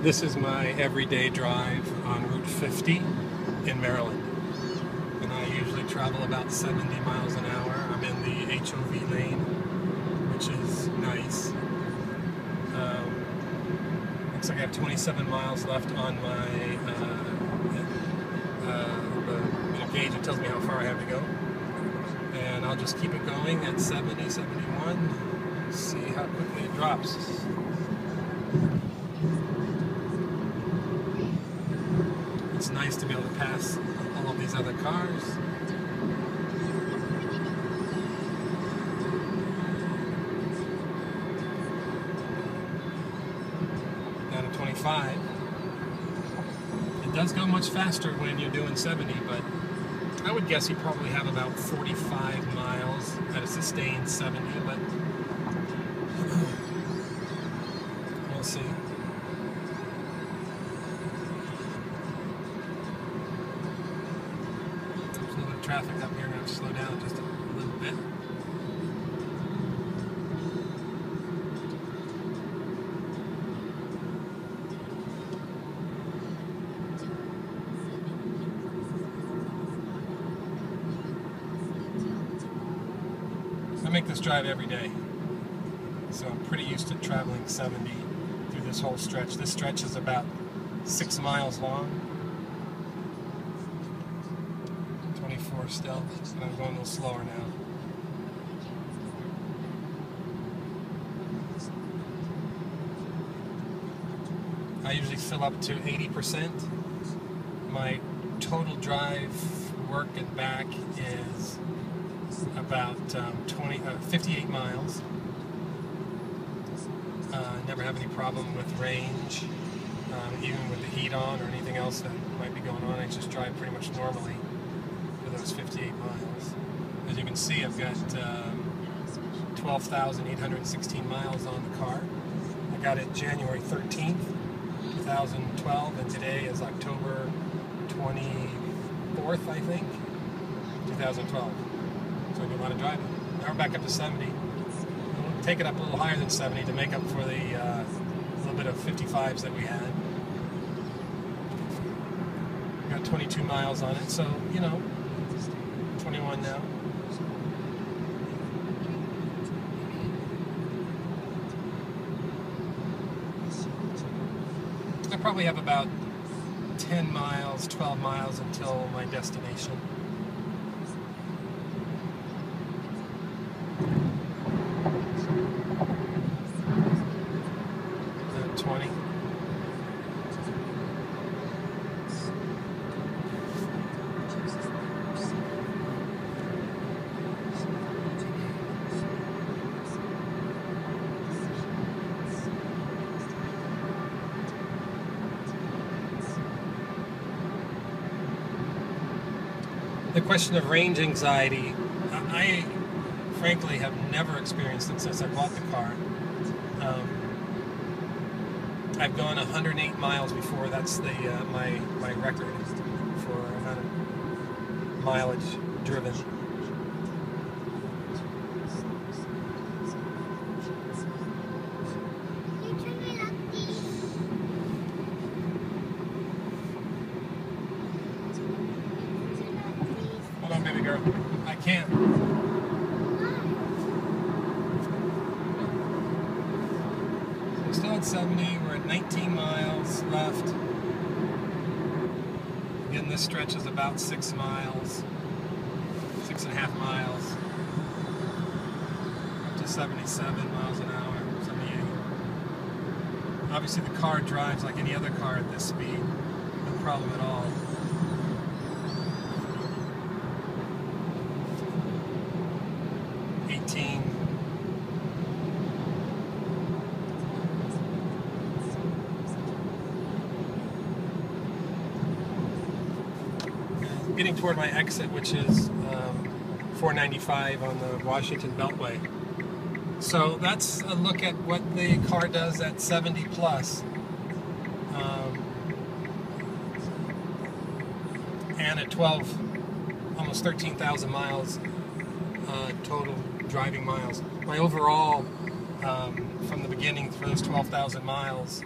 This is my everyday drive on Route 50 in Maryland. And I usually travel about 70 miles an hour. I'm in the HOV lane, which is nice. Looks like I have 27 miles left on my the gauge. It tells me how far I have to go. And I'll just keep it going at 70, 71. See how quickly it drops. It's nice to be able to pass all of these other cars. Down to 25. It does go much faster when you're doing 70, but I would guess you probably have about 45 miles at a sustained 70, but we'll see. There's a little bit of traffic up here. I'm going to slow down just a little bit. I make this drive every day, so I'm pretty used to traveling 70 through this whole stretch. This stretch is about 6 miles long. 24 still, and I'm going a little slower now. I usually fill up to 80%. My total drive, work and back, is about 58 miles. Never have any problem with range, even with the heat on or anything else that might be going on. I just drive pretty much normally for those 58 miles. As you can see, I've got 12,816 miles on the car. I got it January 13th, 2012, and today is October 24th, I think, 2012. So I do a lot of driving. Now we're back up to 70. We'll take it up a little higher than 70 to make up for the little bit of 55s that we had. We got 22 miles on it, so, you know, 21 now. I probably have about 10 miles, 12 miles until my destination. 20. The question of range anxiety, I frankly have never experienced it since I bought the car. I've gone 108 miles before. That's the my record for amount of mileage driven. Hold on, baby girl. I can't. We're still at 70. We're at 19 miles left. Again, this stretch is about 6 miles, 6.5 miles, up to 77 miles an hour, 78. Obviously, the car drives like any other car at this speed, no problem at all. Getting toward my exit, which is 495 on the Washington Beltway. So that's a look at what the car does at 70 plus. And at 12, almost 13,000 miles total driving miles. My overall from the beginning for those 12,000 miles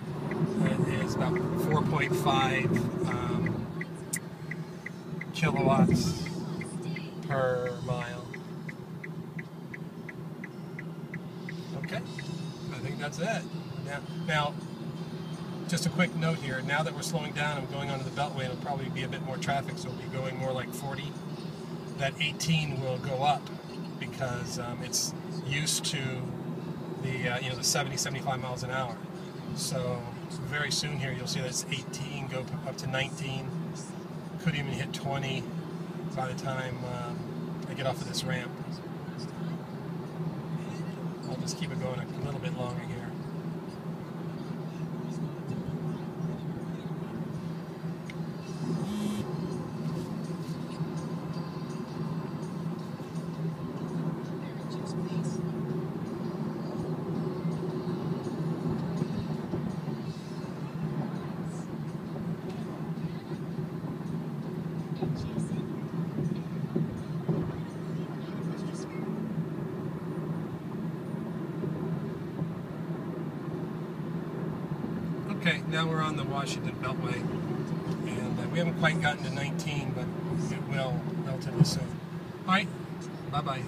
is about 4.5 kilowatts per mile. Okay, I think that's it. Now, just a quick note here. Now that we're slowing down and going onto the Beltway, it'll probably be a bit more traffic, so it'll be going more like 40. That 18 will go up because it's used to the the 70, 75 miles an hour. So very soon here you'll see that it's 18, go up to 19, could even hit 20 by the time I get off of this ramp. I'll just keep it going a little bit longer here. Okay, now we're on the Washington Beltway, and we haven't quite gotten to 19, but it will relatively soon. All right, bye-bye.